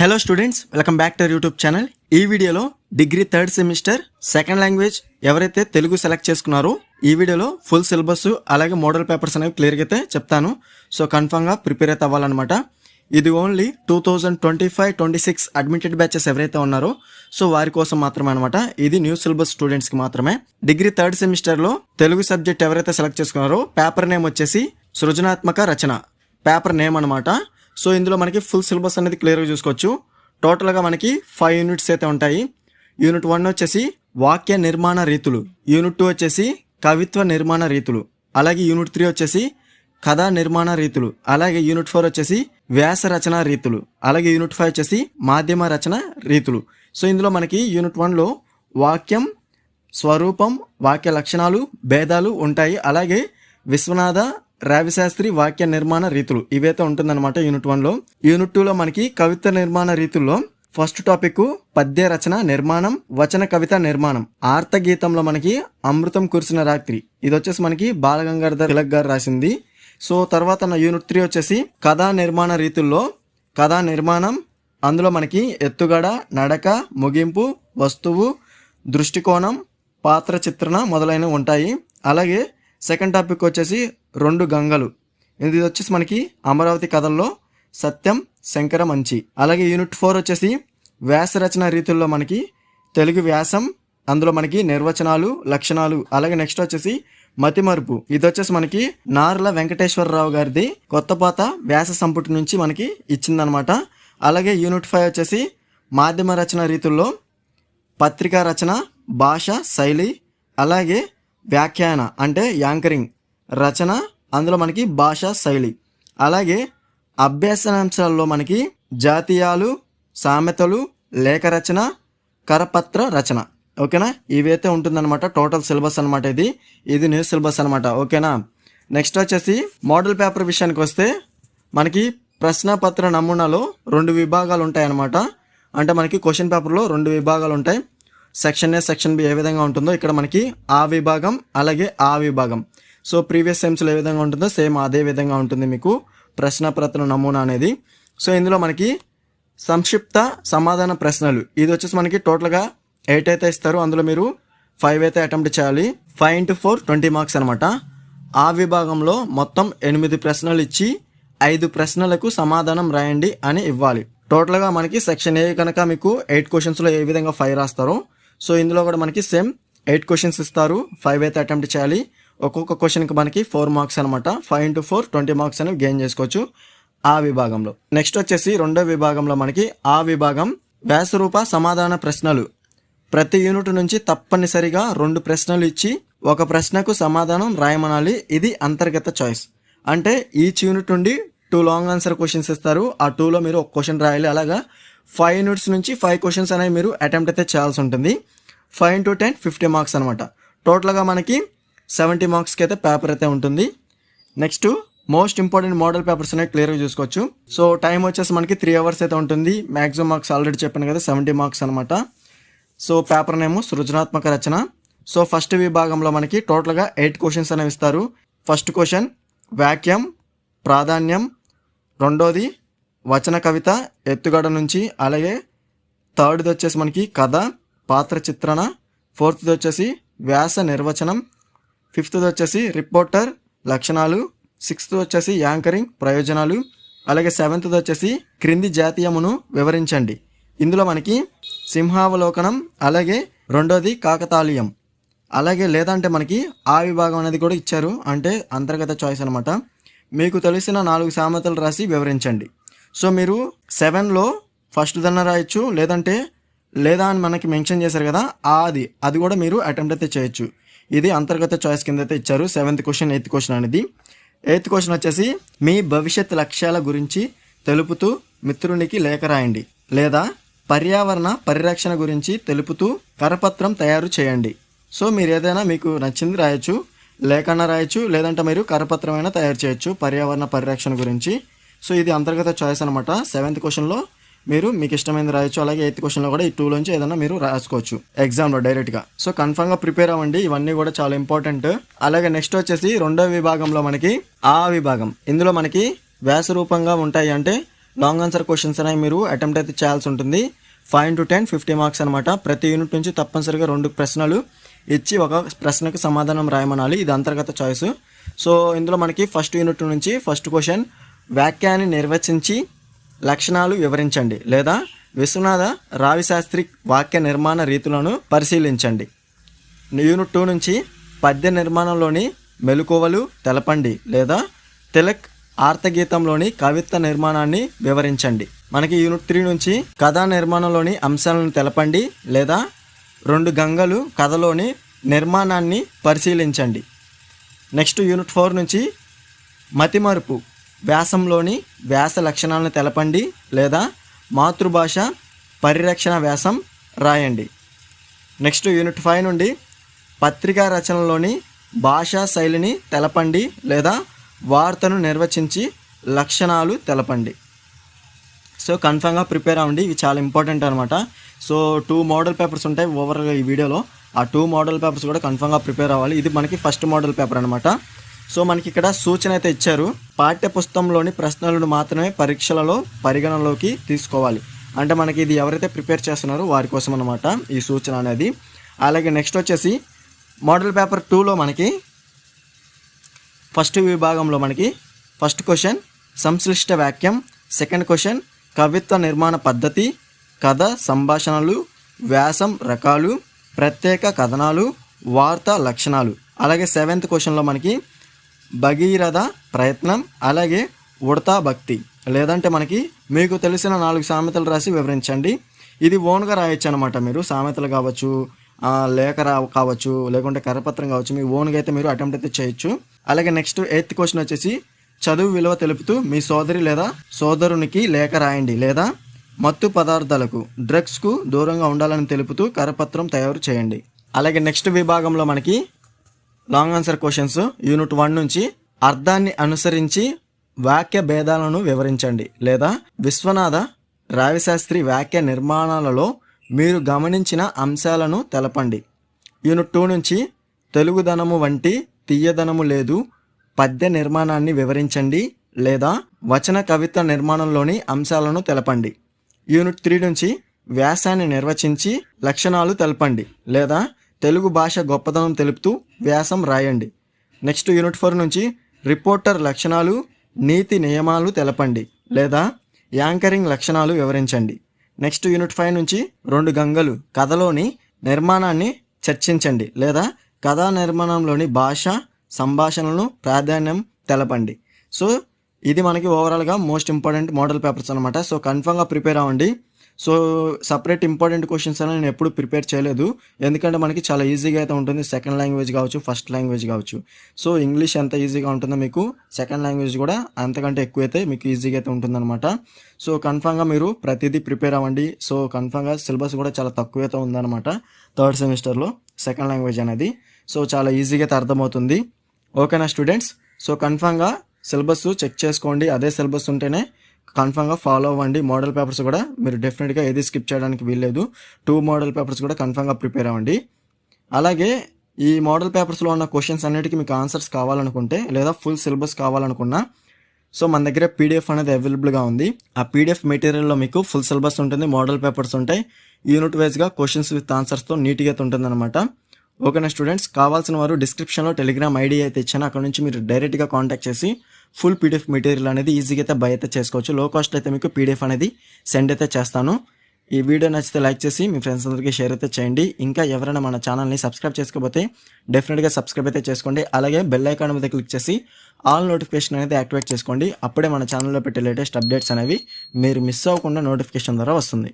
Hello students, welcome back to YouTube channel. ఈ వీడియోలో degree third semester second language ఎవరైతే Telugu select చేసుకున్నారో ఈ వీడియోలో ఫుల్ సిలబస్ అలాగే మోడల్ పేపర్స్ అనేవి క్లియర్గా అయితే చెప్తాను. సో కన్ఫర్మ్గా ప్రిపేర్ అయితే అవ్వాలన్నమాట. ఇది ఓన్లీ 2025-26 అడ్మిటెడ్ బ్యాచెస్ ఎవరైతే ఉన్నారో సో వారి కోసం మాత్రమే అనమాట. ఇది న్యూ సిలబస్ స్టూడెంట్స్కి మాత్రమే. డిగ్రీ థర్డ్ సెమిస్టర్లో తెలుగు సబ్జెక్ట్ ఎవరైతే సెలెక్ట్ చేసుకున్నారో పేపర్ నేమ్ వచ్చేసి సృజనాత్మక రచన పేపర్ నేమ్ అనమాట. సో ఇందులో మనకి ఫుల్ సిలబస్ అనేది క్లియర్గా చూసుకోవచ్చు. టోటల్గా మనకి 5 యూనిట్స్ అయితే ఉంటాయి. యూనిట్ 1 వచ్చేసి వాక్య నిర్మాణ రీతులు, యూనిట్ 2 వచ్చేసి కవిత్వ నిర్మాణ రీతులు, అలాగే యూనిట్ 3 వచ్చేసి కథా నిర్మాణ రీతులు, అలాగే యూనిట్ 4 వచ్చేసి వ్యాస రచన రీతులు, అలాగే యూనిట్ 5 వచ్చేసి మాధ్యమ రచన రీతులు. సో ఇందులో మనకి యూనిట్ 1లో వాక్యం, స్వరూపం, వాక్య లక్షణాలు, భేదాలు ఉంటాయి. అలాగే విశ్వనాథ రావిశాస్త్రి వాక్య నిర్మాణ రీతులు ఇవైతే ఉంటుందన్నమాట యూనిట్ 1లో. యూనిట్ 2లో మనకి కవిత్వ నిర్మాణ రీతుల్లో ఫస్ట్ టాపిక్ పద్య రచన నిర్మాణం, వచన కవిత నిర్మాణం. ఆర్త గీతంలో మనకి అమృతం కురిసిన రాత్రి ఇది వచ్చేసి మనకి బాలగంగాధర్ తిలక్ గారు రాసింది. సో తర్వాత యూనిట్ 3 వచ్చేసి కథా నిర్మాణ రీతుల్లో కథా నిర్మాణం, అందులో మనకి ఎత్తుగడ, నడక, ముగింపు, వస్తువు, దృష్టికోణం, పాత్ర చిత్రణ మొదలైనవి ఉంటాయి. అలాగే సెకండ్ టాపిక్ వచ్చేసి రెండు గంగలు, ఇది వచ్చేసి మనకి అమరావతి కథల్లో సత్యం, శంకర మంచి. అలాగే యూనిట్ 4 వచ్చేసి వ్యాస రచన రీతుల్లో మనకి తెలుగు వ్యాసం, అందులో మనకి నిర్వచనాలు, లక్షణాలు. అలాగే నెక్స్ట్ వచ్చేసి మతిమరుపు, ఇది వచ్చేసి మనకి నార్ల వెంకటేశ్వరరావు గారిది కొత్తపాత వ్యాస సంపుటి నుంచి మనకి ఇచ్చిందనమాట. అలాగే యూనిట్ 5 వచ్చేసి మాధ్యమ రచన రీతుల్లో పత్రికా రచన, భాష శైలి, అలాగే వ్యాఖ్యాన అంటే యాంకరింగ్ రచన, అందులో మనకి భాషా శైలి. అలాగే అభ్యాసనాంశాల్లో మనకి జాతీయాలు, సామెతలు, లేఖ రచన, కరపత్ర రచన. ఓకేనా, ఇవైతే ఉంటుందన్నమాట టోటల్ సిలబస్ అనమాట. ఇది న్యూ సిలబస్ అనమాట. ఓకేనా, నెక్స్ట్ వచ్చేసి మోడల్ పేపర్ విషయానికి వస్తే మనకి ప్రశ్నపత్ర నమూనాలో 2 విభాగాలు ఉంటాయన్నమాట. అంటే మనకి క్వశ్చన్ పేపర్లో 2 విభాగాలు ఉంటాయి. సెక్షన్ ఏ, సెక్షన్ బి ఏ విధంగా ఉంటుందో ఇక్కడ మనకి ఆ విభాగం అలాగే ఆ విభాగం. సో ప్రీవియస్ సెమ్స్లో ఏ విధంగా ఉంటుందో సేమ్ అదే విధంగా ఉంటుంది మీకు ప్రశ్నపత్ర నమూనా అనేది. సో ఇందులో మనకి సంక్షిప్త సమాధాన ప్రశ్నలు ఇది వచ్చేసి మనకి టోటల్గా 8 అయితే ఇస్తారు. అందులో మీరు 5 అయితే అటెంప్ట్ చేయాలి. 5 into 4 20 మార్క్స్ అనమాట. ఆ విభాగంలో మొత్తం 8 ప్రశ్నలు ఇచ్చి 5 ప్రశ్నలకు సమాధానం రాయండి అని ఇవ్వాలి. టోటల్గా మనకి సెక్షన్ ఏ కనుక మీకు 8 క్వశ్చన్స్లో ఏ విధంగా 5 రాస్తారో సో ఇందులో కూడా మనకి సేమ్ 8 క్వశ్చన్స్ ఇస్తారు. 5 అయితే అటెంప్ట్ చేయాలి. ఒక్కొక్క క్వశ్చన్కి మనకి 4 మార్క్స్ అనమాట. 5 into 4 20 మార్క్స్ అనేవి గెయిన్ చేసుకోవచ్చు ఆ విభాగంలో. నెక్స్ట్ వచ్చేసి రెండో విభాగంలో మనకి ఆ విభాగం వ్యాసరూప సమాధాన ప్రశ్నలు. ప్రతి యూనిట్ నుంచి తప్పనిసరిగా 2 ప్రశ్నలు ఇచ్చి ఒక ప్రశ్నకు సమాధానం రాయమనాలి. ఇది అంతర్గత చాయిస్. అంటే ఈచ్ యూనిట్ నుండి 2 లాంగ్ ఆన్సర్ క్వశ్చన్స్ ఇస్తారు. ఆ 2లో మీరు ఒక క్వశ్చన్ రాయాలి. అలాగా 5 యూనిట్స్ నుంచి 5 క్వశ్చన్స్ అనేవి మీరు అటెంప్ట్ అయితే చేయాల్సి ఉంటుంది. 5 into 10 50 మార్క్స్ అనమాట. టోటల్గా మనకి 70 మార్క్స్కి అయితే పేపర్ అయితే ఉంటుంది. Next most important model papers అనేవి క్లియర్గా చూసుకోవచ్చు. సో టైం వచ్చేసి మనకి 3 hours అయితే ఉంటుంది. మ్యాక్సిమం మార్క్స్ ఆల్రెడీ చెప్పాను కదా 70 మార్క్స్ అనమాట. సో పేపర్ నేమ్ సృజనాత్మక రచన. సో ఫస్ట్ విభాగంలో మనకి టోటల్గా 8 క్వశ్చన్స్ అనేవి ఇస్తారు. ఫస్ట్ క్వశ్చన్ వాక్యం, ప్రాధాన్యం, రెండోది వచన కవిత, ఎత్తుగడ నుంచి, అలాగే థర్డ్ది వచ్చేసి మనకి కథ, పాత్ర చిత్రణ, ఫోర్త్ది వచ్చేసి వ్యాస నిర్వచనం, ఫిఫ్త్ది వచ్చేసి రిపోర్టర్ లక్షణాలు, సిక్స్త్ వచ్చేసి యాంకరింగ్ ప్రయోజనాలు, అలాగే సెవెంత్ది వచ్చేసి క్రింది జాతీయమును వివరించండి. ఇందులో మనకి సింహావలోకనం, అలాగే రెండోది కాకతాళీయం, అలాగే లేదంటే మనకి ఆ విభాగం అనేది కూడా ఇచ్చారు. అంటే అంతర్గత చాయిస్ అనమాట. మీకు తెలిసిన 4 సామెతలు రాసి వివరించండి. సో మీరు 7లో ఫస్ట్ దన్న రాయొచ్చు, లేదంటే లేదా అని మనకి మెన్షన్ చేశారు కదా అది కూడా మీరు అటెంప్ట్ అయితే చేయొచ్చు. ఇది అంతర్గత చాయిస్ కింద అయితే ఇచ్చారు. 7th క్వశ్చన్ 8th క్వశ్చన్ అనేది. 8th క్వశ్చన్ వచ్చేసి మీ భవిష్యత్ లక్ష్యాల గురించి తెలుపుతూ మిత్రునికి లేఖ రాయండి, లేదా పర్యావరణ పరిరక్షణ గురించి తెలుపుతూ కరపత్రం తయారు చేయండి. సో మీరు ఏదైనా మీకు నచ్చింది రాయొచ్చు, లేఖన రాయొచ్చు, లేదంటే మీరు కరపత్రమైనా తయారు చేయొచ్చు పర్యావరణ పరిరక్షణ గురించి. సో ఇది అంతర్గత చాయిస్ అనమాట. 7th క్వశ్చన్లో మీరు మీకు ఇష్టమైనది రాయొచ్చు. అలాగే 8th క్వశ్చన్లో కూడా ఈ 2లోంచి ఏదైనా మీరు రాసుకోవచ్చు ఎగ్జామ్లో డైరెక్ట్గా. సో కన్ఫర్మ్గా ప్రిపేర్ అవ్వండి, ఇవన్నీ కూడా చాలా ఇంపార్టెంట్. అలాగే నెక్స్ట్ వచ్చేసి రెండో విభాగంలో మనకి ఆ విభాగం. ఇందులో మనకి వ్యాస రూపంగా ఉంటాయి. అంటే లాంగ్ ఆన్సర్ క్వశ్చన్స్ అనేవి మీరు అటెంప్ట్ అయితే చేయాల్సి ఉంటుంది. 5 to 10 50 మార్క్స్ అనమాట. ప్రతి యూనిట్ నుంచి తప్పనిసరిగా 2 ప్రశ్నలు ఇచ్చి ఒక ప్రశ్నకు సమాధానం రాయమనాలి. ఇది అంతర్గత చాయిస్. సో ఇందులో మనకి ఫస్ట్ యూనిట్ నుంచి ఫస్ట్ క్వశ్చన్, వాక్యాన్ని నిర్వచించి లక్షణాలు వివరించండి లేదా విశ్వనాథ రావి శాస్త్రి వాక్య నిర్మాణ రీతులను పరిశీలించండి. యూనిట్ 2 నుంచి పద్య నిర్మాణంలోని మెలకువలు తెలపండి లేదా తిలక్ ఆర్తగీతంలోని కవిత్వ నిర్మాణాన్ని వివరించండి. మనకి యూనిట్ 3 నుంచి కథా నిర్మాణంలోని అంశాలను తెలపండి లేదా 2 గంగలు కథలోని నిర్మాణాన్ని పరిశీలించండి. నెక్స్ట్ యూనిట్ 4 నుంచి మతిమరుపు వ్యాసంలోని వ్యాస లక్షణాలను తెలపండి లేదా మాతృభాష పరిరక్షణ వ్యాసం రాయండి. నెక్స్ట్ యూనిట్ 5 నుండి పత్రికా రచనలోని భాషా శైలిని తెలపండి లేదా వార్తను నిర్వచించి లక్షణాలు తెలపండి. సో కన్ఫర్మ్గా ప్రిపేర్ అవ్వండి, ఇవి చాలా ఇంపార్టెంట్ అనమాట. సో 2 మోడల్ పేపర్స్ ఉంటాయి ఓవర్గా ఈ వీడియోలో. ఆ 2 మోడల్ పేపర్స్ కూడా కన్ఫర్మ్గా ప్రిపేర్ అవ్వాలి. ఇది మనకి ఫస్ట్ మోడల్ పేపర్ అనమాట. సో మనకి ఇక్కడ సూచన అయితే ఇచ్చారు, పాఠ్య పుస్తకంలోని ప్రశ్నలను మాత్రమే పరీక్షలలో పరిగణలోకి తీసుకోవాలి. అంటే మనకి ఇది ఎవరైతే ప్రిపేర్ చేస్తున్నారో వారి కోసం అనమాట ఈ సూచన అనేది. అలాగే నెక్స్ట్ వచ్చేసి మోడల్ పేపర్ 2లో మనకి ఫస్ట్ విభాగంలో మనకి ఫస్ట్ క్వశ్చన్ సంశ్లిష్ట వాక్యం, సెకండ్ క్వశ్చన్ కవిత్వ నిర్మాణ పద్ధతి, కథ సంభాషణలు, వ్యాసం రకాలు, ప్రత్యేక కథనాలు, వార్త లక్షణాలు. అలాగే 7th క్వశ్చన్లో మనకి భగీరథ ప్రయత్నం, అలాగే ఉడతా భక్తి. లేదంటే మనకి మీకు తెలిసిన 4 సామెతలు రాసి వివరించండి. ఇది ఓన్గా రాయొచ్చు అనమాట. మీరు సామెతలు కావచ్చు, లేఖ కావచ్చు, లేకుంటే కరపత్రం కావచ్చు, మీ ఓన్గా అయితే మీరు అటెంప్ట్ అయితే చేయొచ్చు. అలాగే నెక్స్ట్ 8th క్వశ్చన్ వచ్చేసి చదువు విలువ తెలుపుతూ మీ సోదరి లేదా సోదరునికి లేఖ రాయండి లేదా మత్తు పదార్థాలకు డ్రగ్స్కు దూరంగా ఉండాలని తెలుపుతూ కరపత్రం తయారు చేయండి. అలాగే నెక్స్ట్ విభాగంలో మనకి లాంగ్ ఆన్సర్ క్వశ్చన్స్ యూనిట్ 1 నుంచి అర్థాన్ని అనుసరించి వాక్య భేదాలను వివరించండి లేదా విశ్వనాథ రావిశాస్త్రి వాక్య నిర్మాణాలలో మీరు గమనించిన అంశాలను తెలపండి. యూనిట్ 2 నుంచి తెలుగుదనము వంటి తీయదనము లేదు, పద్య నిర్మాణాన్ని వివరించండి లేదా వచన కవిత్వ నిర్మాణంలోని అంశాలను తెలపండి. యూనిట్ 3 నుంచి వ్యాసాన్ని నిర్వచించి లక్షణాలు తెలపండి లేదా తెలుగు భాష గొప్పదనం తెలుపుతూ వ్యాసం రాయండి. నెక్స్ట్ యూనిట్ 4 నుంచి రిపోర్టర్ లక్షణాలు, నీతి నియమాలు తెలపండి లేదా యాంకరింగ్ లక్షణాలు వివరించండి. నెక్స్ట్ యూనిట్ 5 నుంచి 2 గంగలు కథలోని నిర్మాణాన్ని చర్చించండి లేదా కథా నిర్మాణంలోని భాష సంభాషణలను ప్రాధాన్యం తెలపండి. సో ఇది మనకి ఓవరాల్గా మోస్ట్ ఇంపార్టెంట్ మోడల్ పేపర్స్ అనమాట. సో కన్ఫర్మ్గా ప్రిపేర్ అవ్వండి. సో సపరేట్ ఇంపార్టెంట్ క్వశ్చన్స్ అని నేను ఎప్పుడు ప్రిపేర్ చేయలేదు, ఎందుకంటే మనకి చాలా ఈజీగా అయితే ఉంటుంది. సెకండ్ లాంగ్వేజ్ కావచ్చు, ఫస్ట్ లాంగ్వేజ్ కావచ్చు. సో ఇంగ్లీష్ ఎంత ఈజీగా ఉంటుందో మీకు సెకండ్ లాంగ్వేజ్ కూడా అంతకంటే ఎక్కువ అయితే మీకు ఈజీగా అయితే ఉంటుందన్నమాట. సో కన్ఫర్మ్గా మీరు ప్రతిదీ ప్రిపేర్ అవ్వండి. సో కన్ఫర్మ్గా సిలబస్ కూడా చాలా తక్కువ అయితే ఉందన్నమాట 3rd సెమిస్టర్లో సెకండ్ లాంగ్వేజ్ అనేది. సో చాలా ఈజీగా అయితే అర్థమవుతుంది. ఓకేనా స్టూడెంట్స్? సో కన్ఫర్మ్గా సిలబస్ చెక్ చేసుకోండి. అదే సిలబస్ ఉంటేనే కన్ఫర్మ్గా ఫాలో అవ్వండి. మోడల్ పేపర్స్ కూడా మీరు డెఫినెట్గా ఏది స్కిప్ చేయడానికి వీల్లేదు. 2 మోడల్ పేపర్స్ కూడా కన్ఫర్మ్గా ప్రిపేర్ అవ్వండి. అలాగే ఈ మోడల్ పేపర్స్లో ఉన్న క్వశ్చన్స్ అన్నిటికీ మీకు ఆన్సర్స్ కావాలనుకుంటే లేదా ఫుల్ సిలబస్ కావాలనుకున్నా సో మన దగ్గర పీడిఎఫ్ అనేది అవైలబుల్గా ఉంది. ఆ పీడిఎఫ్ మెటీరియల్లో మీకు ఫుల్ సిలబస్ ఉంటుంది, మోడల్ పేపర్స్ ఉంటాయి, యూనిట్ వైజ్గా క్వశ్చన్స్ విత్ ఆన్సర్స్తో నీట్గా అయితే ఉంటుందన్నమాట. ఓకేనా స్టూడెంట్స్? కావాల్సిన వారు డిస్క్రిప్షన్లో టెలిగ్రామ్ ఐడి అయితే ఇచ్చాను, అక్కడ నుంచి మీరు డైరెక్ట్గా కాంటాక్ట్ చేసి ఫుల్ పీడిఎఫ్ మెటీరియల్ అనేది ఈజీగా అయితే బై అయితే చేసుకోవచ్చు. లో కాస్ట్ అయితే మీకు పీడిఎఫ్ అనేది సెండ్ అయితే చేస్తాను. ఈ వీడియో నచ్చితే లైక్ చేసి మీ ఫ్రెండ్స్ అందరికీ షేర్ అయితే చేయండి. ఇంకా ఎవరైనా మన ఛానల్ని సబ్స్క్రైబ్ చేసుకోకపోతే డెఫినెట్గా సబ్స్క్రైబ్ అయితే చేసుకోండి. అలాగే బెల్ ఐకాన్ మీద క్లిక్ చేసి ఆల్ నోటిఫికేషన్ అనేది యాక్టివేట్ చేసుకోండి. అప్పుడే మన ఛానల్లో పెట్టే లేటెస్ట్ అప్డేట్స్ అనేవి మీరు మిస్ అవ్వకుండా నోటిఫికేషన్ ద్వారా వస్తుంది.